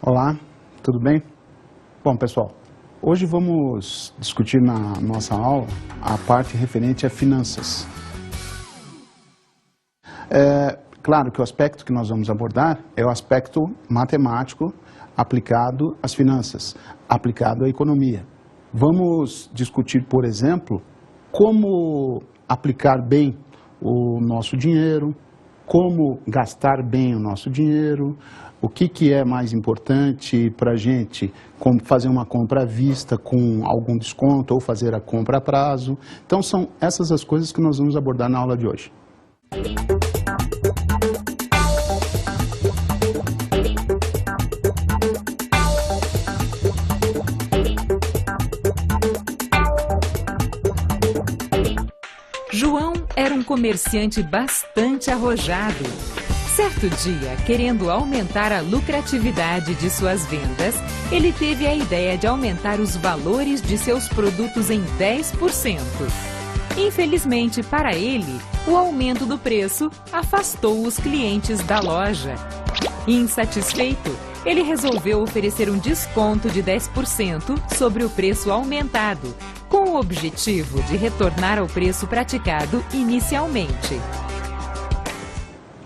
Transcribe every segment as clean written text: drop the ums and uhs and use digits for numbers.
Olá, tudo bem? Bom, pessoal, hoje vamos discutir na nossa aula a parte referente a finanças. Claro que o aspecto que nós vamos abordar é o aspecto matemático aplicado às finanças, aplicado à economia. Vamos discutir, por exemplo, como aplicar bem o nosso dinheiro, como gastar bem o nosso dinheiro, o que é mais importante para a gente, como fazer uma compra à vista com algum desconto ou fazer a compra a prazo. Então são essas as coisas que nós vamos abordar na aula de hoje. João era um comerciante bastante arrojado. Certo dia, querendo aumentar a lucratividade de suas vendas, ele teve a ideia de aumentar os valores de seus produtos em 10%. Infelizmente para ele, o aumento do preço afastou os clientes da loja. Insatisfeito, ele resolveu oferecer um desconto de 10% sobre o preço aumentado, com o objetivo de retornar ao preço praticado inicialmente.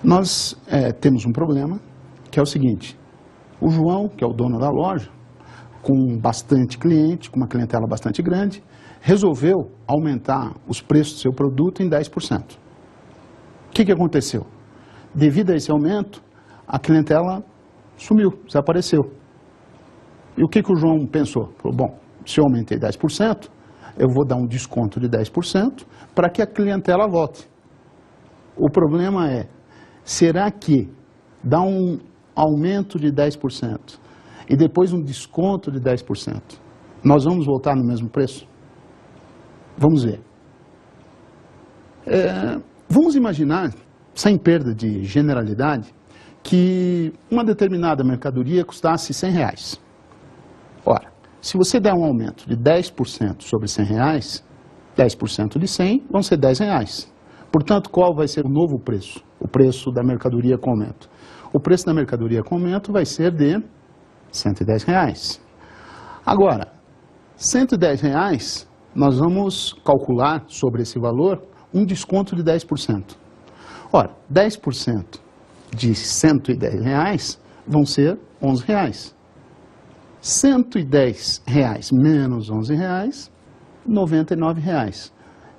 Nós temos um problema, que é o seguinte: o João, que é o dono da loja, com bastante cliente, com uma clientela bastante grande, resolveu aumentar os preços do seu produto em 10%. O que aconteceu? Devido a esse aumento, a clientela sumiu, desapareceu. E o que o João pensou? Falou, bom, se eu aumentei 10%, eu vou dar um desconto de 10% para que a clientela volte. O problema é, será que dá um aumento de 10% e depois um desconto de 10%, nós vamos voltar no mesmo preço? Vamos ver. Vamos imaginar, sem perda de generalidade, que uma determinada mercadoria custasse R$100. Ora, se você der um aumento de 10% sobre R$100, 10% de 100 vão ser R$10. Portanto, qual vai ser o novo preço? O preço da mercadoria com aumento. O preço da mercadoria com aumento vai ser de R$110. Agora, R$110, nós vamos calcular sobre esse valor um desconto de 10%. Ora, 10% de R$110 vão ser R$11. R$110 menos R$11, R$99.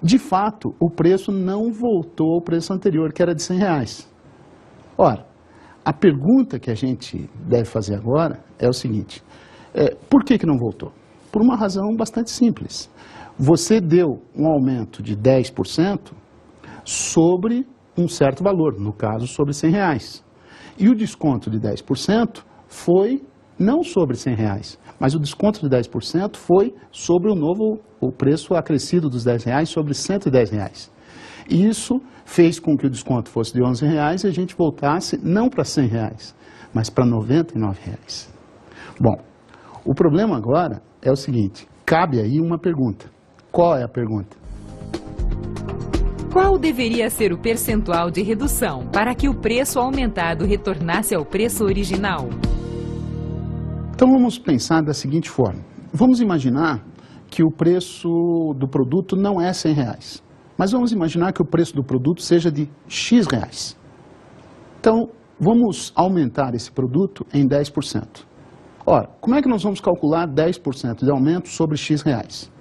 De fato, o preço não voltou ao preço anterior, que era de R$100. Ora, a pergunta que a gente deve fazer agora é o seguinte: por que não voltou? Por uma razão bastante simples. Você deu um aumento de 10% sobre um certo valor, no caso sobre R$100. E o desconto de 10% foi não sobre R$100, mas o desconto de 10% foi sobre o preço acrescido dos R$10 sobre R$110. E isso fez com que o desconto fosse de R$11 e a gente voltasse não para R$100, mas para R$99. Bom, o problema agora é o seguinte: cabe aí uma pergunta. Qual é a pergunta? Qual deveria ser o percentual de redução para que o preço aumentado retornasse ao preço original? Então vamos pensar da seguinte forma. Vamos imaginar que o preço do produto não é R$100, mas vamos imaginar que o preço do produto seja de X reais. Então vamos aumentar esse produto em 10%. Ora, como é que nós vamos calcular 10% de aumento sobre X reais?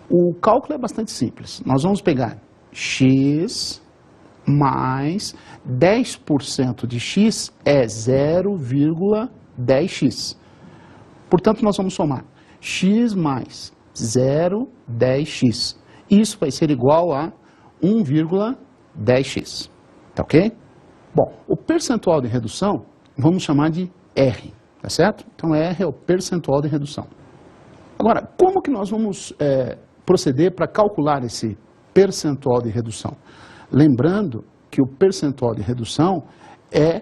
O cálculo é bastante simples. Nós vamos pegar X mais 10% de X é 0,10X. Portanto, nós vamos somar X mais 0,10X. Isso vai ser igual a 1,10X. Tá ok? Bom, o percentual de redução vamos chamar de R, tá certo? Então, R é o percentual de redução. Agora, como que nós vamos proceder para calcular esse percentual de redução? Lembrando que o percentual de redução é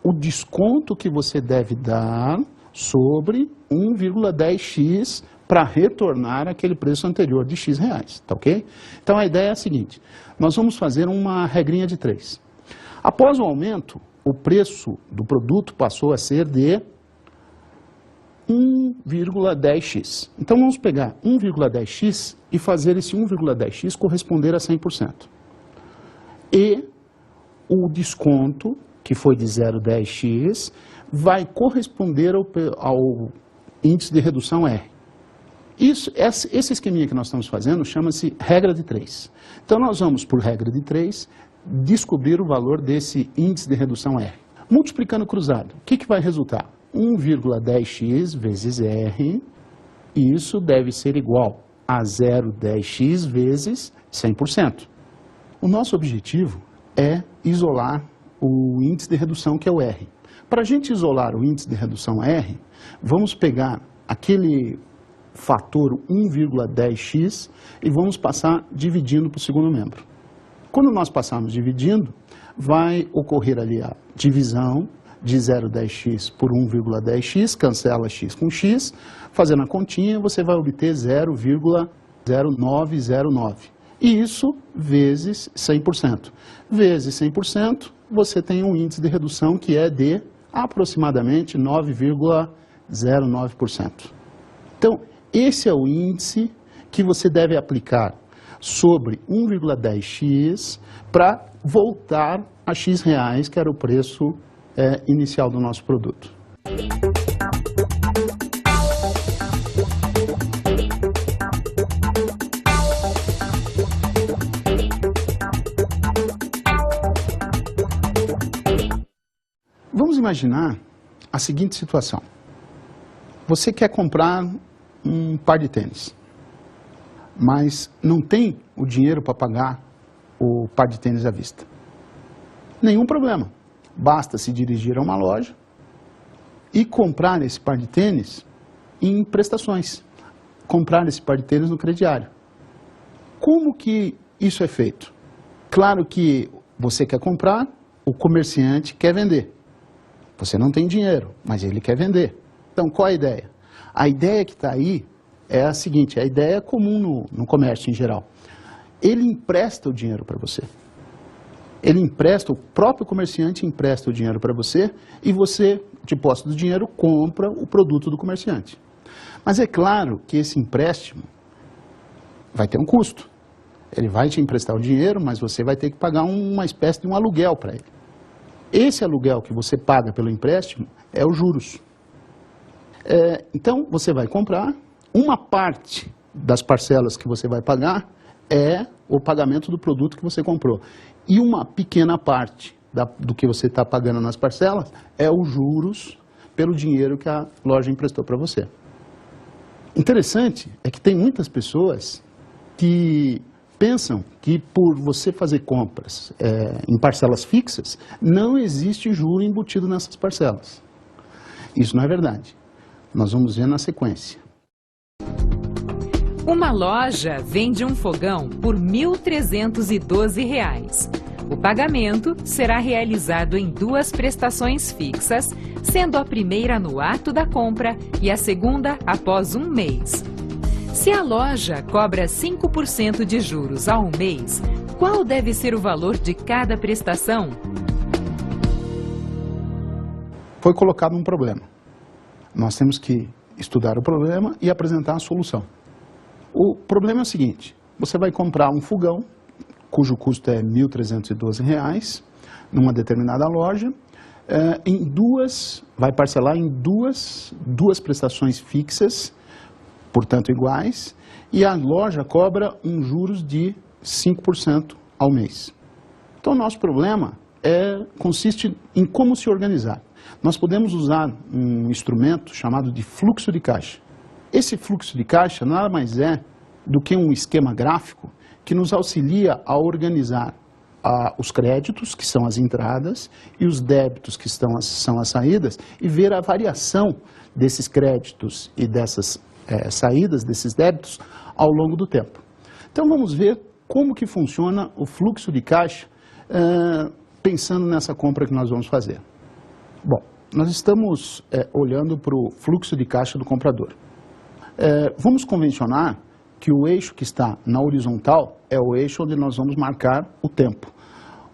o desconto que você deve dar sobre 1,10x para retornar aquele preço anterior de X reais, tá ok? Então a ideia é a seguinte: nós vamos fazer uma regrinha de 3. Após o aumento, o preço do produto passou a ser de 1,10x. Então vamos pegar 1,10x e fazer esse 1,10x corresponder a 100%. E o desconto, que foi de 0,10x, vai corresponder ao índice de redução R. Esse esqueminha que nós estamos fazendo chama-se regra de 3. Então nós vamos, por regra de 3, descobrir o valor desse índice de redução R. Multiplicando cruzado, o que vai resultar? 1,10x vezes R, e isso deve ser igual a 0,10x vezes 100%. O nosso objetivo é isolar o índice de redução, que é o R. Para a gente isolar o índice de redução R, vamos pegar aquele fator 1,10x e vamos passar dividindo para o segundo membro. Quando nós passarmos dividindo, vai ocorrer ali a divisão de 0,10x por 1,10x, cancela x com x, fazendo a continha, você vai obter 0,0909. E isso vezes 100%. Vezes 100%, você tem um índice de redução que é de aproximadamente 9,09%. Então, esse é o índice que você deve aplicar sobre 1,10x para voltar a x reais, que era o preço inicial do nosso produto. Vamos imaginar a seguinte situação. Você quer comprar um par de tênis, mas não tem o dinheiro para pagar o par de tênis à vista. Nenhum problema. Basta se dirigir a uma loja e comprar esse par de tênis em prestações. Comprar esse par de tênis no crediário. Como que isso é feito? Claro que você quer comprar, o comerciante quer vender. Você não tem dinheiro, mas ele quer vender. Então, qual a ideia? A ideia que está aí é a seguinte, a ideia comum no comércio em geral. Ele empresta o dinheiro para você. O próprio comerciante empresta o dinheiro para você e você, de posse do dinheiro, compra o produto do comerciante. Mas é claro que esse empréstimo vai ter um custo. Ele vai te emprestar o dinheiro, mas você vai ter que pagar uma espécie de um aluguel para ele. Esse aluguel que você paga pelo empréstimo é os juros. Então, você vai comprar, uma parte das parcelas que você vai pagar é o pagamento do produto que você comprou. E uma pequena parte do que você está pagando nas parcelas é os juros pelo dinheiro que a loja emprestou para você. Interessante é que tem muitas pessoas que pensam que por você fazer compras em parcelas fixas, não existe juro embutido nessas parcelas. Isso não é verdade. Nós vamos ver na sequência. Uma loja vende um fogão por R$ 1.312. O pagamento será realizado em 2 prestações fixas, sendo a primeira no ato da compra e a segunda após um mês. Se a loja cobra 5% de juros ao mês, qual deve ser o valor de cada prestação? Foi colocado um problema. Nós temos que estudar o problema e apresentar a solução. O problema é o seguinte, você vai comprar um fogão, cujo custo é R$ 1.312, numa determinada loja, vai parcelar em duas prestações fixas, portanto iguais, e a loja cobra juros de 5% ao mês. Então o nosso problema consiste em como se organizar. Nós podemos usar um instrumento chamado de fluxo de caixa. Esse fluxo de caixa nada mais é do que um esquema gráfico que nos auxilia a organizar os créditos, que são as entradas, e os débitos, que são as saídas, e ver a variação desses créditos e dessas saídas, desses débitos, ao longo do tempo. Então vamos ver como que funciona o fluxo de caixa, pensando nessa compra que nós vamos fazer. Bom, nós estamos olhando para o fluxo de caixa do comprador. Vamos convencionar que o eixo que está na horizontal é o eixo onde nós vamos marcar o tempo.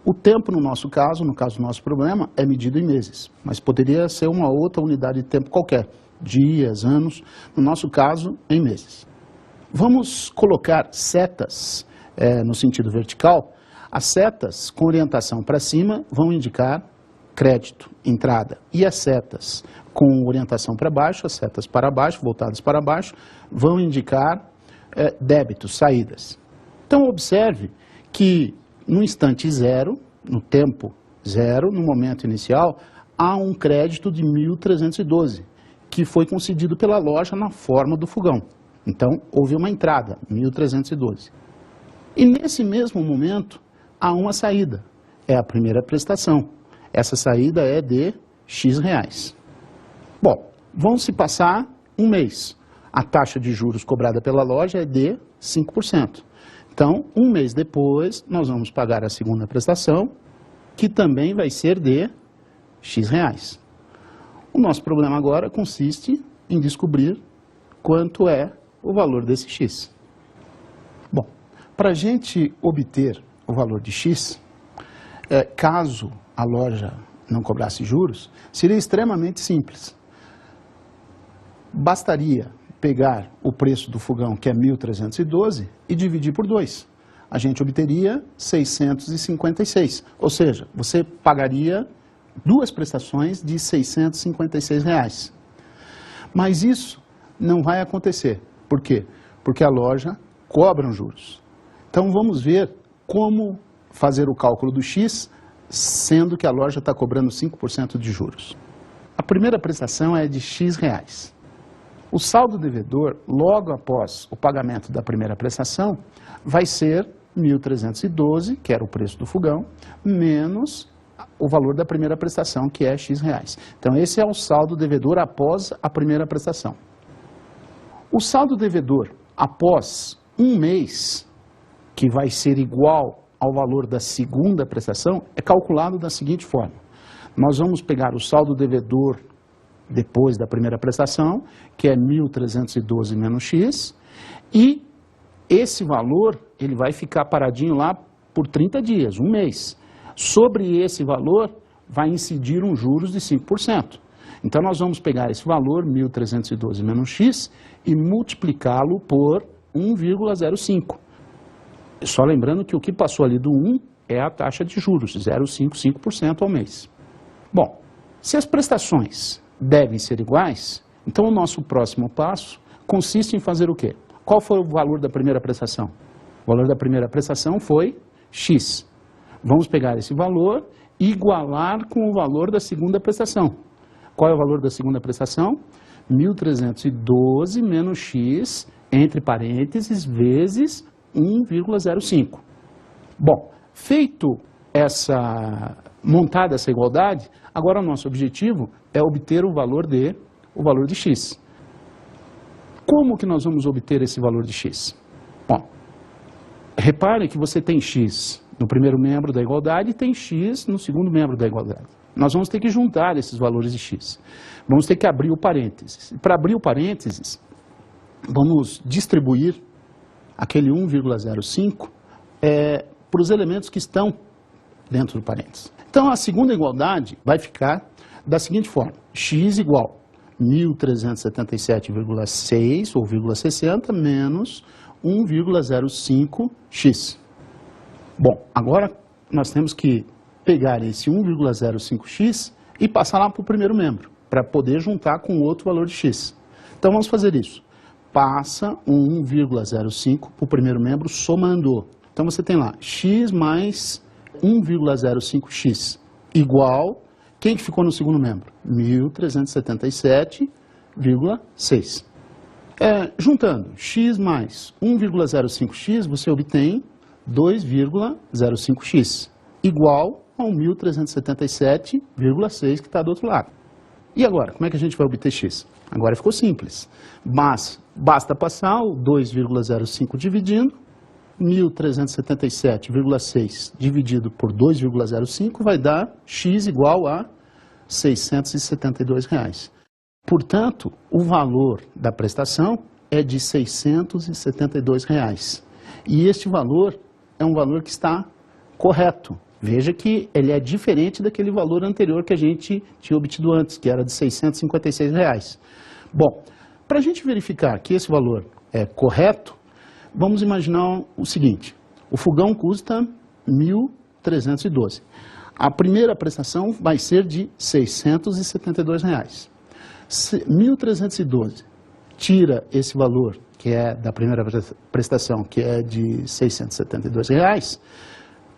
O tempo, no nosso caso, no caso do nosso problema, é medido em meses, mas poderia ser uma outra unidade de tempo qualquer. dias, anos, no nosso caso, em meses. Vamos colocar setas no sentido vertical. As setas com orientação para cima vão indicar crédito, entrada, e as setas com orientação para baixo, as setas para baixo, voltadas para baixo, vão indicar débitos, saídas. Então observe que no instante zero, no tempo zero, no momento inicial, há um crédito de 1.312, que foi concedido pela loja na forma do fogão. Então houve uma entrada, 1.312. E nesse mesmo momento há uma saída, é a primeira prestação. Essa saída é de X reais. Bom, vão se passar um mês. A taxa de juros cobrada pela loja é de 5%. Então, um mês depois, nós vamos pagar a segunda prestação, que também vai ser de X reais. O nosso problema agora consiste em descobrir quanto é o valor desse X. Bom, para a gente obter o valor de X, caso a loja não cobrasse juros, seria extremamente simples. Bastaria pegar o preço do fogão, que é 1.312, e dividir por 2. A gente obteria 656. Ou seja, você pagaria duas prestações de R$ 656. Mas isso não vai acontecer. Por quê? Porque a loja cobra juros. Então vamos ver como fazer o cálculo do X, sendo que a loja está cobrando 5% de juros. A primeira prestação é de X reais. O saldo devedor, logo após o pagamento da primeira prestação, vai ser 1.312, que era o preço do fogão, menos o valor da primeira prestação, que é X reais. Então esse é o saldo devedor após a primeira prestação. O saldo devedor após um mês, que vai ser igual ao valor da segunda prestação, é calculado da seguinte forma. Nós vamos pegar o saldo devedor depois da primeira prestação, que é 1.312 menos X, e esse valor ele vai ficar paradinho lá por 30 dias, um mês. Sobre esse valor vai incidir um juros de 5%. Então nós vamos pegar esse valor, 1.312 menos X, e multiplicá-lo por 1,05. Só lembrando que o que passou ali do 1 é a taxa de juros, 0,55% ao mês. Bom, se as prestações devem ser iguais, então o nosso próximo passo consiste em fazer o quê? Qual foi o valor da primeira prestação? O valor da primeira prestação foi X. Vamos pegar esse valor e igualar com o valor da segunda prestação. Qual é o valor da segunda prestação? 1.312 menos X, entre parênteses, vezes 1,05. Bom, montada essa igualdade, agora o nosso objetivo é obter o valor de X. Como que nós vamos obter esse valor de X? Bom, repare que você tem X no primeiro membro da igualdade e tem X no segundo membro da igualdade. Nós vamos ter que juntar esses valores de X. Vamos ter que abrir o parênteses. Para abrir o parênteses, vamos distribuir aquele 1,05 para os elementos que estão dentro do parênteses. Então, a segunda igualdade vai ficar da seguinte forma. X igual 1.377,6 ou 0,60 menos 1,05x. Bom, agora nós temos que pegar esse 1,05x e passar lá para o primeiro membro, para poder juntar com outro valor de x. Então vamos fazer isso. Passa 1,05 para o primeiro membro somando. Então você tem lá x mais 1,05x igual, quem que ficou no segundo membro? 1.377,6. Juntando x mais 1,05x, você obtém 2,05x, igual a 1.377,6 que está do outro lado. E agora, como é que a gente vai obter x? Agora ficou simples, mas basta passar o 2,05 dividindo, 1.377,6 dividido por 2,05 vai dar x igual a R$ 672. Portanto, o valor da prestação é de R$ 672. E este valor é um valor que está correto. Veja que ele é diferente daquele valor anterior que a gente tinha obtido antes, que era de R$ 656. Bom, para a gente verificar que esse valor é correto, vamos imaginar o seguinte: o fogão custa R$ 1.312. A primeira prestação vai ser de R$ 672. 1.312 tira esse valor, que é da primeira prestação, que é de R$ 672,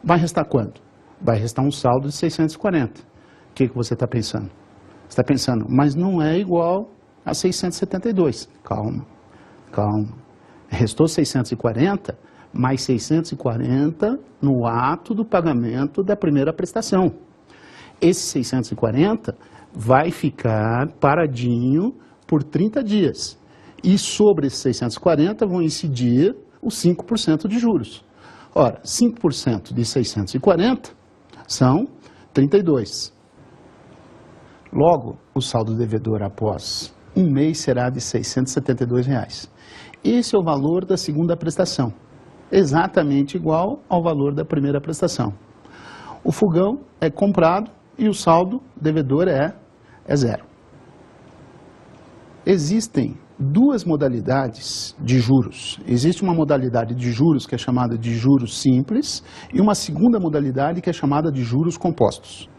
vai restar quanto? Vai restar um saldo de 640. O que você está pensando? Você está pensando, mas não é igual a 672. Calma, calma. Restou 640, mais 640 no ato do pagamento da primeira prestação. Esse 640 vai ficar paradinho por 30 dias. E sobre esses 640 vão incidir os 5% de juros. Ora, 5% de 640 são 32. Logo, o saldo devedor após um mês será de R$ 672. Esse é o valor da segunda prestação, exatamente igual ao valor da primeira prestação. O fogão é comprado e o saldo devedor é zero. Existem duas modalidades de juros. Existe uma modalidade de juros que é chamada de juros simples e uma segunda modalidade que é chamada de juros compostos.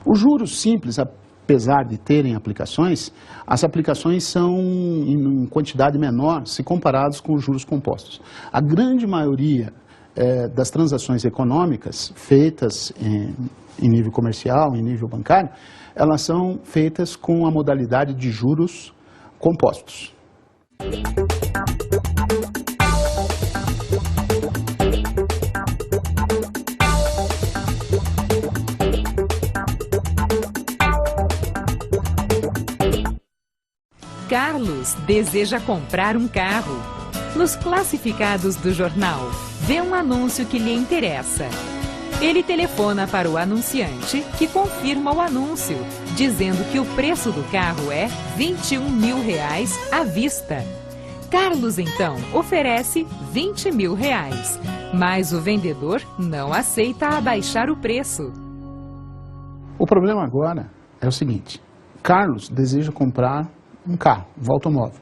Os juros simples, apesar de terem aplicações, as aplicações são em quantidade menor se comparados com os juros compostos. A grande maioria das transações econômicas feitas em nível comercial, em nível bancário, elas são feitas com a modalidade de juros compostos. Carlos deseja comprar um carro. Nos classificados do jornal, vê um anúncio que lhe interessa. Ele telefona para o anunciante, que confirma o anúncio, dizendo que o preço do carro é R$ 21.000 à vista. Carlos, então, oferece R$ 20.000, mas o vendedor não aceita abaixar o preço. O problema agora é o seguinte: Carlos deseja comprar um carro, um automóvel.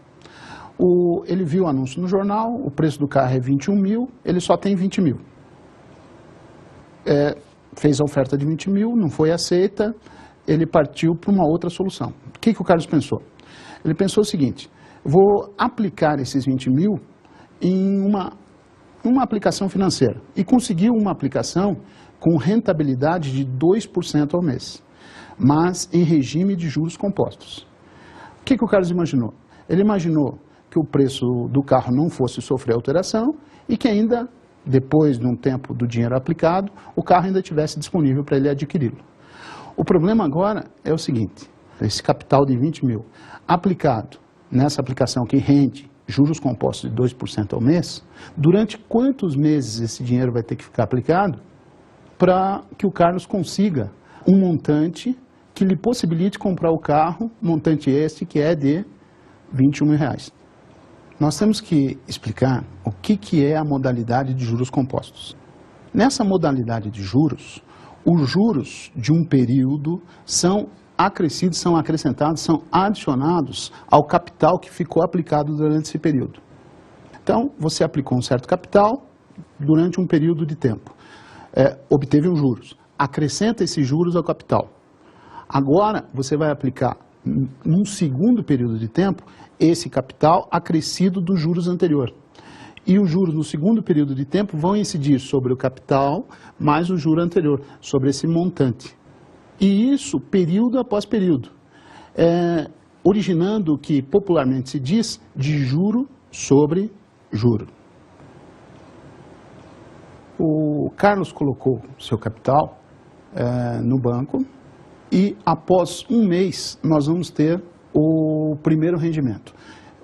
Ele viu o anúncio no jornal, o preço do carro é 21.000, ele só tem 20.000. Fez a oferta de 20.000, não foi aceita, ele partiu para uma outra solução. O que o Carlos pensou? Ele pensou o seguinte: vou aplicar esses 20.000 em uma aplicação financeira. E conseguiu uma aplicação com rentabilidade de 2% ao mês, mas em regime de juros compostos. O que o Carlos imaginou? Ele imaginou que o preço do carro não fosse sofrer alteração e que ainda, depois de um tempo do dinheiro aplicado, o carro ainda estivesse disponível para ele adquiri-lo. O problema agora é o seguinte: esse capital de 20.000 aplicado nessa aplicação que rende juros compostos de 2% ao mês, durante quantos meses esse dinheiro vai ter que ficar aplicado para que o Carlos consiga um montante que lhe possibilite comprar o carro, montante este que é de R$ 21.000. Nós temos que explicar o que é a modalidade de juros compostos. Nessa modalidade de juros, os juros de um período são acrescidos, são acrescentados, são adicionados ao capital que ficou aplicado durante esse período. Então, você aplicou um certo capital durante um período de tempo, obteve os juros, acrescenta esses juros ao capital. Agora, você vai aplicar, num segundo período de tempo, esse capital acrescido dos juros anterior. E os juros no segundo período de tempo vão incidir sobre o capital mais o juro anterior, sobre esse montante. E isso período após período, originando o que popularmente se diz de juro sobre juro. O Carlos colocou seu capital no banco e após um mês nós vamos ter o primeiro rendimento,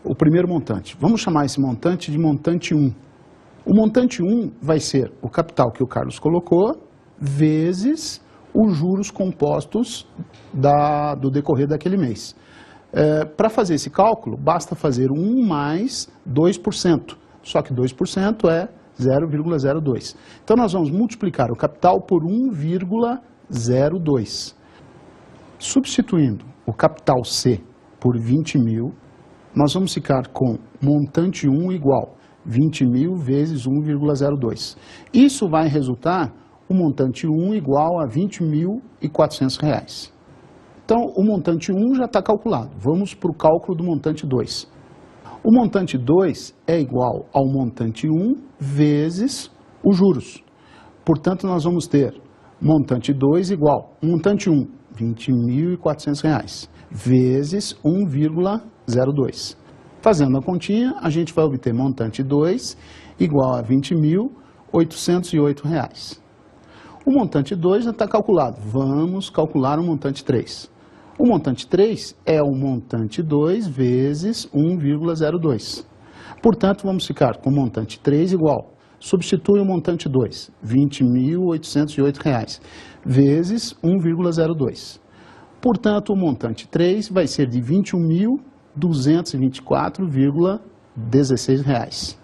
o primeiro montante. Vamos chamar esse montante de montante 1. O montante 1 vai ser o capital que o Carlos colocou vezes os juros compostos do decorrer daquele mês. Para fazer esse cálculo, basta fazer 1 mais 2%, só que 2% é 0,02. Então, nós vamos multiplicar o capital por 1,02. Substituindo o capital C por 20.000, nós vamos ficar com montante 1 igual 20.000 vezes 1,02. Isso vai resultar o montante 1 igual a R$ 20.400. Então, o montante 1 já está calculado. Vamos para o cálculo do montante 2. O montante 2 é igual ao montante 1 vezes os juros. Portanto, nós vamos ter montante 2 igual, montante 1, R$ 20.400, vezes 1,02. Fazendo a continha, a gente vai obter montante 2 igual a R$ 20.808. O montante 2 já está calculado. Vamos calcular o montante 3. O montante 3 é o montante 2 vezes 1,02. Portanto, vamos ficar com o montante 3 igual. Substitui o montante 2, R$ 20.808, vezes 1,02. Portanto, o montante 3 vai ser de R$ 21.224,16.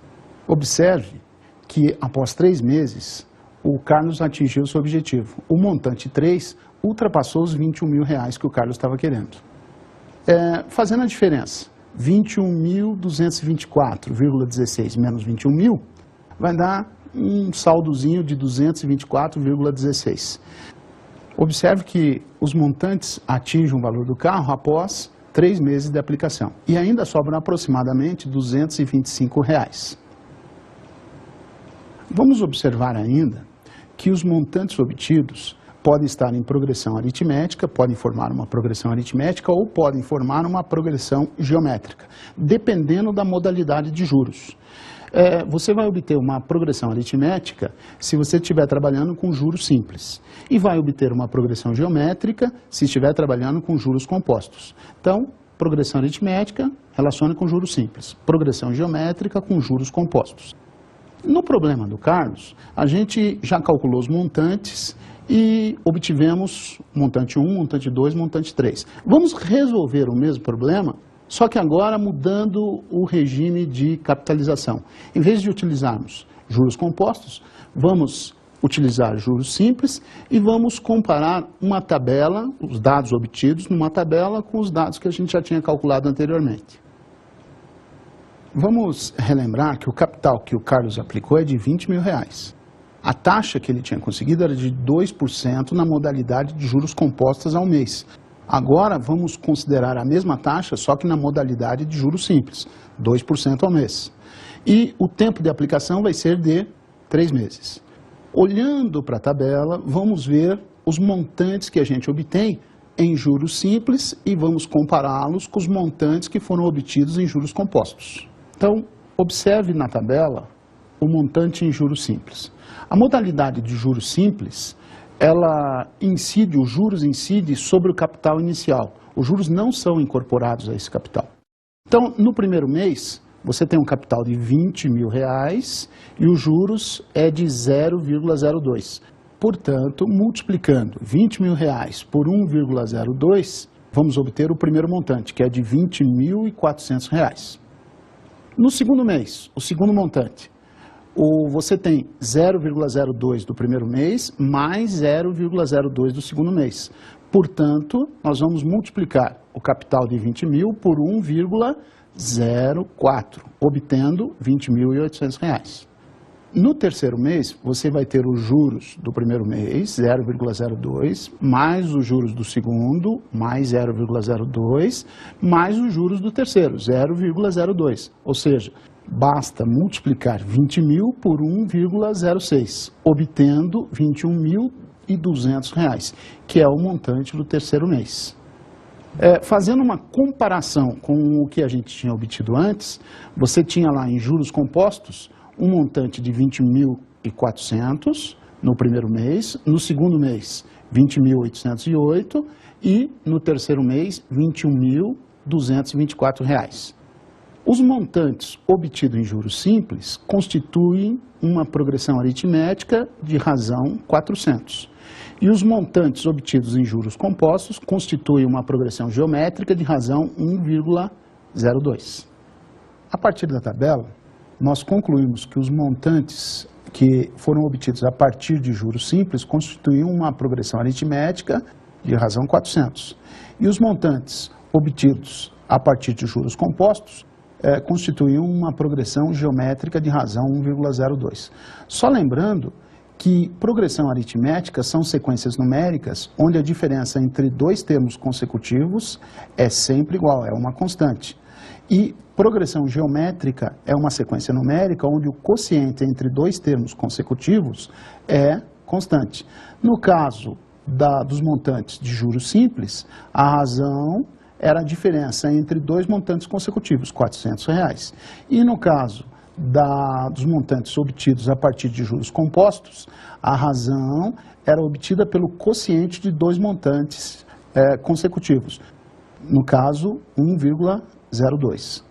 Observe que, após 3 meses, o Carlos atingiu seu objetivo. O montante 3 ultrapassou os R$ 21.000 que o Carlos estava querendo. Fazendo a diferença, 21.224,16 menos 21.000, vai dar um saldozinho de 224,16. Observe que os montantes atingem o valor do carro após 3 meses de aplicação. E ainda sobram aproximadamente R$ 225. Vamos observar ainda que os montantes obtidos podem estar em progressão aritmética, podem formar uma progressão aritmética ou podem formar uma progressão geométrica, dependendo da modalidade de juros. Você vai obter uma progressão aritmética se você estiver trabalhando com juros simples e vai obter uma progressão geométrica se estiver trabalhando com juros compostos. Então, progressão aritmética relaciona com juros simples, progressão geométrica com juros compostos. No problema do Carlos, a gente já calculou os montantes e obtivemos montante 1, montante 2, montante 3. Vamos resolver o mesmo problema, só que agora mudando o regime de capitalização. Em vez de utilizarmos juros compostos, vamos utilizar juros simples e vamos comparar uma tabela, os dados obtidos numa tabela com os dados que a gente já tinha calculado anteriormente. Vamos relembrar que o capital que o Carlos aplicou é de R$ 20.000. A taxa que ele tinha conseguido era de 2% na modalidade de juros compostos ao mês. Agora vamos considerar a mesma taxa, só que na modalidade de juros simples, 2% ao mês. E o tempo de aplicação vai ser de 3 meses. Olhando para a tabela, vamos ver os montantes que a gente obtém em juros simples e vamos compará-los com os montantes que foram obtidos em juros compostos. Então, observe na tabela o montante em juros simples. A modalidade de juros simples, os juros incidem sobre o capital inicial. Os juros não são incorporados a esse capital. Então, no primeiro mês, você tem um capital de R$ 20.000 e os juros é de 0,02. Portanto, multiplicando R$ 20.000 por 1,02, vamos obter o primeiro montante, que é de R$ 20.400. No segundo mês, o segundo montante, você tem 0,02 do primeiro mês mais 0,02 do segundo mês. Portanto, nós vamos multiplicar o capital de 20.000 por 1,04, obtendo R$ 20.800. No terceiro mês, você vai ter os juros do primeiro mês, 0,02, mais os juros do segundo, mais 0,02, mais os juros do terceiro, 0,02. Ou seja, basta multiplicar 20.000 por 1,06, obtendo R$ 21.200, que é o montante do terceiro mês. Fazendo uma comparação com o que a gente tinha obtido antes, você tinha lá em juros compostos um montante de 20.400 no primeiro mês, no segundo mês 20.808 e no terceiro mês R$ 21.224. Os montantes obtidos em juros simples constituem uma progressão aritmética de razão 400. E os montantes obtidos em juros compostos constituem uma progressão geométrica de razão 1,02. A partir da tabela, nós concluímos que os montantes que foram obtidos a partir de juros simples constituíam uma progressão aritmética de razão 400. E os montantes obtidos a partir de juros compostos, constituíam uma progressão geométrica de razão 1,02. Só lembrando que progressão aritmética são sequências numéricas onde a diferença entre dois termos consecutivos é sempre igual, é uma constante. E progressão geométrica é uma sequência numérica onde o quociente entre dois termos consecutivos é constante. No caso dos montantes de juros simples, a razão era a diferença entre dois montantes consecutivos, R$400. E no caso dos montantes obtidos a partir de juros compostos, a razão era obtida pelo quociente de dois montantes consecutivos, no caso 1,02.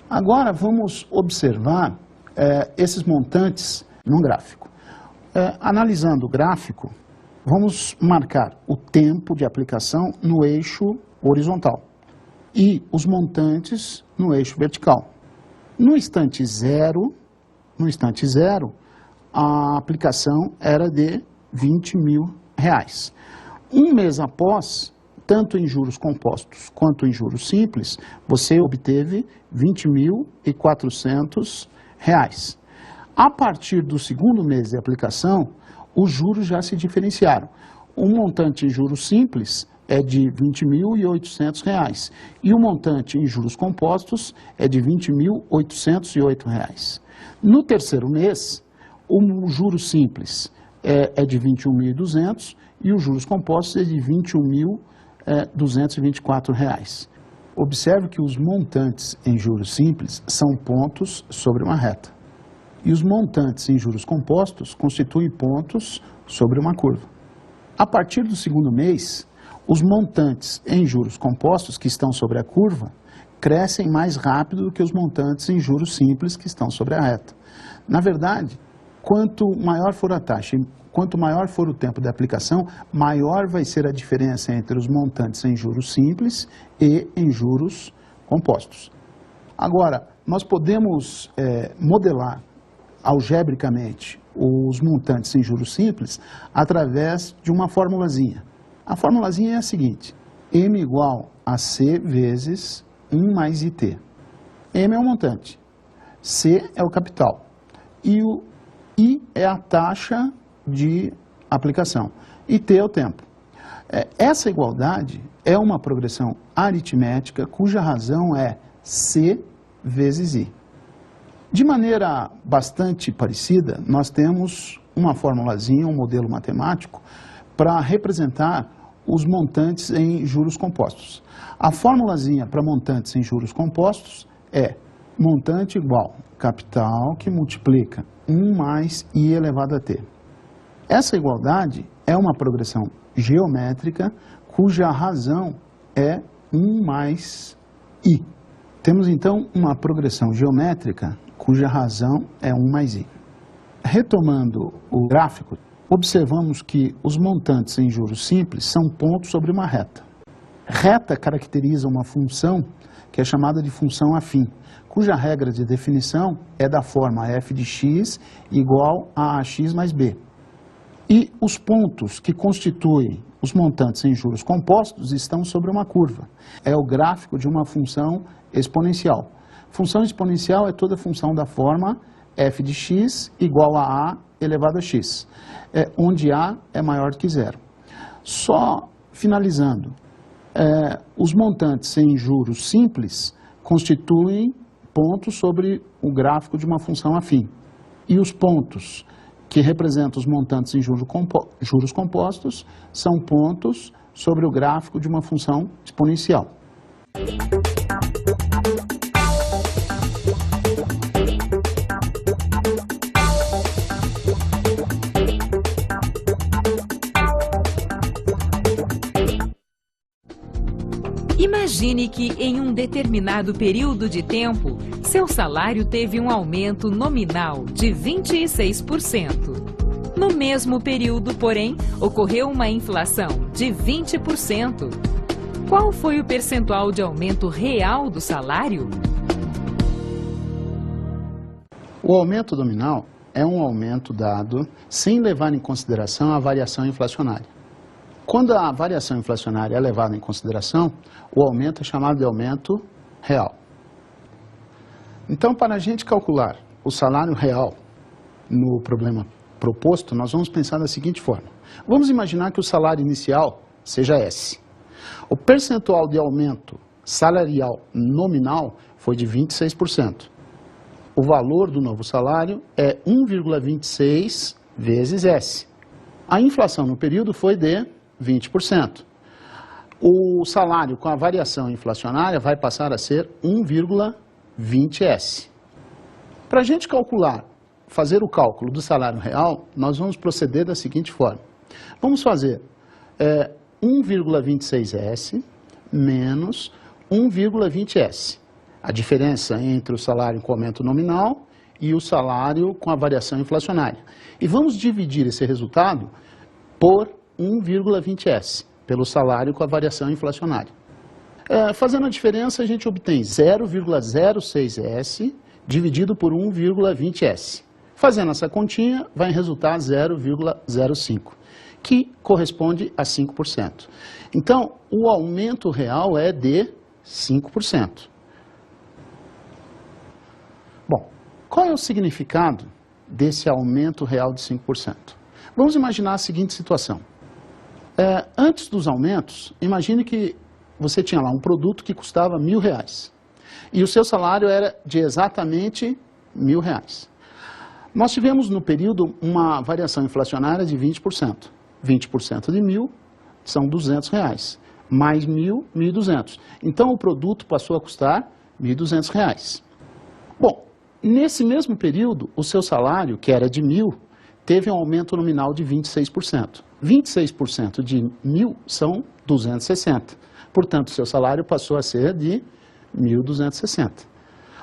Agora vamos observar esses montantes num gráfico. Analisando o gráfico, vamos marcar o tempo de aplicação no eixo horizontal e os montantes no eixo vertical. No instante zero, a aplicação era de R$20.000. Um mês após, tanto em juros compostos quanto em juros simples, você obteve R$20.400. A partir do segundo mês de aplicação, os juros já se diferenciaram. O montante em juros simples é de R$20.800 e o montante em juros compostos é de R$20.808. No terceiro mês, o juros simples é de R$21.200 e os juros compostos é de R$21.224. Observe que os montantes em juros simples são pontos sobre uma reta e os montantes em juros compostos constituem pontos sobre uma curva. A partir do segundo mês, os montantes em juros compostos que estão sobre a curva crescem mais rápido do que os montantes em juros simples que estão sobre a reta. Na verdade, quanto maior for a taxa e quanto maior for o tempo de aplicação, maior vai ser a diferença entre os montantes em juros simples e em juros compostos. Agora, nós podemos modelar algebricamente os montantes em juros simples através de uma formulazinha. A formulazinha é a seguinte: M igual a C vezes 1 mais IT. M é o montante, C é o capital e o I é a taxa de aplicação e T é o tempo. Essa igualdade é uma progressão aritmética cuja razão é C vezes I. De maneira bastante parecida, nós temos uma formulazinha, um modelo matemático para representar os montantes em juros compostos. A formulazinha para montantes em juros compostos é montante igual capital que multiplica 1 mais I elevado a T. Essa igualdade é uma progressão geométrica cuja razão é 1 mais I. Temos então uma progressão geométrica cuja razão é 1 mais I. Retomando o gráfico, observamos que os montantes em juros simples são pontos sobre uma reta. Reta caracteriza uma função que é chamada de função afim, cuja regra de definição é da forma f de x igual a ax mais b. E os pontos que constituem os montantes em juros compostos estão sobre uma curva. É o gráfico de uma função exponencial. Função exponencial é toda função da forma f de x igual a elevado a x, onde a é maior que zero. Só finalizando, os montantes em juros simples constituem pontos sobre o gráfico de uma função afim. E os pontos que representam os montantes em juros compostos são pontos sobre o gráfico de uma função exponencial. Imagine que em um determinado período de tempo, seu salário teve um aumento nominal de 26%. No mesmo período, porém, ocorreu uma inflação de 20%. Qual foi o percentual de aumento real do salário? O aumento nominal é um aumento dado sem levar em consideração a variação inflacionária. Quando a variação inflacionária é levada em consideração, o aumento é chamado de aumento real. Então, para a gente calcular o salário real no problema proposto, nós vamos pensar da seguinte forma. Vamos imaginar que o salário inicial seja S. O percentual de aumento salarial nominal foi de 26%. O valor do novo salário é 1,26 vezes S. A inflação no período foi de 20%. O salário com a variação inflacionária vai passar a ser 1,20S. Para a gente fazer o cálculo do salário real, nós vamos proceder da seguinte forma. Vamos fazer 1,26S menos 1,20S. A diferença entre o salário com aumento nominal e o salário com a variação inflacionária. E vamos dividir esse resultado por 1,20S, pelo salário com a variação inflacionária. Fazendo a diferença, a gente obtém 0,06S dividido por 1,20S. Fazendo essa continha, vai resultar 0,05, que corresponde a 5%. Então, o aumento real é de 5%. Bom, qual é o significado desse aumento real de 5%? Vamos imaginar a seguinte situação. Antes dos aumentos, imagine que você tinha lá um produto que custava R$1.000 e o seu salário era de exatamente R$1.000. Nós tivemos no período uma variação inflacionária de 20%. 20% de 1.000 são R$200, mais 1.000, 1.200. Então o produto passou a custar R$1.200. Bom, nesse mesmo período, o seu salário, que era de 1.000, teve um aumento nominal de 26%. 26% de 1.000 são 260. Portanto, o seu salário passou a ser de 1.260.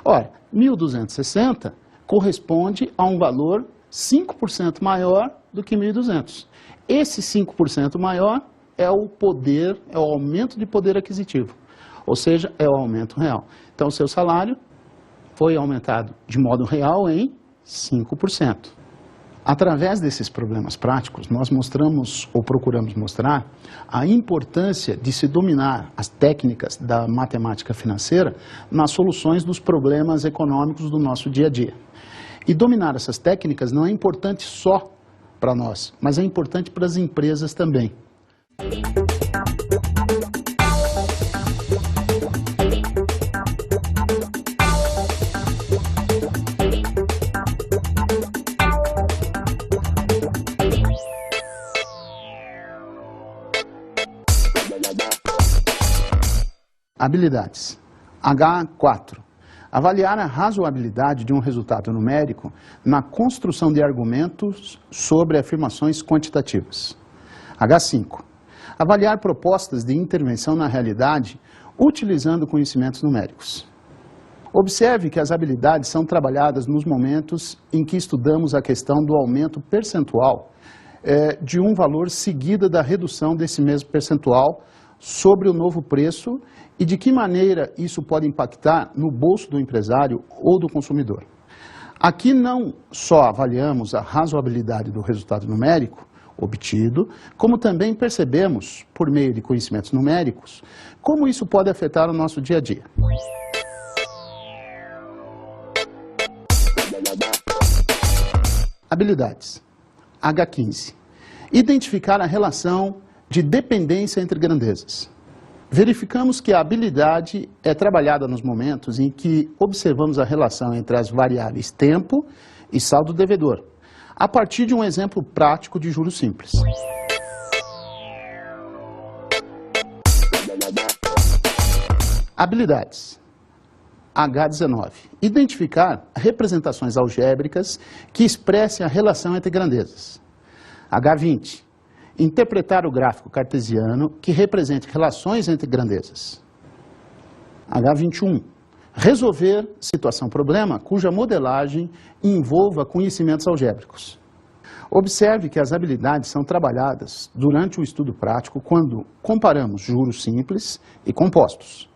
Ora, 1.260 corresponde a um valor 5% maior do que 1.200. Esse 5% maior é o aumento de poder aquisitivo, ou seja, é o aumento real. Então, o seu salário foi aumentado de modo real em 5%. Através desses problemas práticos, nós mostramos ou procuramos mostrar a importância de se dominar as técnicas da matemática financeira nas soluções dos problemas econômicos do nosso dia a dia. E dominar essas técnicas não é importante só para nós, mas é importante para as empresas também. Habilidades. H4. Avaliar a razoabilidade de um resultado numérico na construção de argumentos sobre afirmações quantitativas. H5. Avaliar propostas de intervenção na realidade utilizando conhecimentos numéricos. Observe que as habilidades são trabalhadas nos momentos em que estudamos a questão do aumento percentual de um valor seguida da redução desse mesmo percentual sobre o novo preço e de que maneira isso pode impactar no bolso do empresário ou do consumidor. Aqui não só avaliamos a razoabilidade do resultado numérico obtido, como também percebemos, por meio de conhecimentos numéricos, como isso pode afetar o nosso dia a dia. Habilidades. H15. Identificar a relação de dependência entre grandezas. Verificamos que a habilidade é trabalhada nos momentos em que observamos a relação entre as variáveis tempo e saldo devedor, a partir de um exemplo prático de juros simples. Habilidades. H19. Identificar representações algébricas que expressem a relação entre grandezas. H20. Interpretar o gráfico cartesiano que represente relações entre grandezas. H21. Resolver situação-problema cuja modelagem envolva conhecimentos algébricos. Observe que as habilidades são trabalhadas durante o estudo prático quando comparamos juros simples e compostos.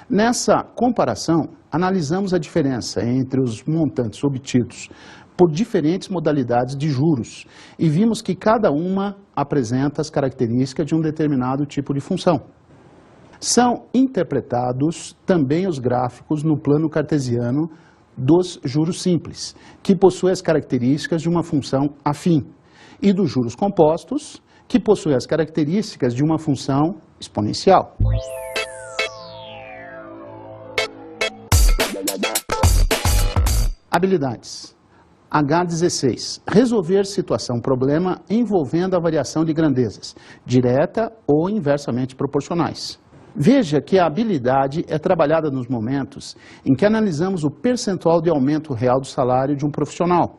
Nessa comparação, analisamos a diferença entre os montantes obtidos por diferentes modalidades de juros e vimos que cada uma apresenta as características de um determinado tipo de função. São interpretados também os gráficos no plano cartesiano dos juros simples, que possui as características de uma função afim, e dos juros compostos, que possui as características de uma função exponencial. Habilidades. H16. Resolver situação-problema envolvendo a variação de grandezas, direta ou inversamente proporcionais. Veja que a habilidade é trabalhada nos momentos em que analisamos o percentual de aumento real do salário de um profissional.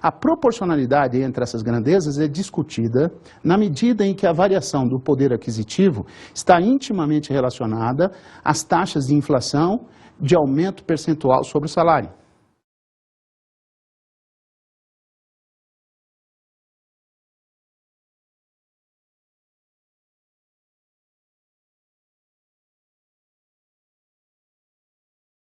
A proporcionalidade entre essas grandezas é discutida na medida em que a variação do poder aquisitivo está intimamente relacionada às taxas de inflação de aumento percentual sobre o salário.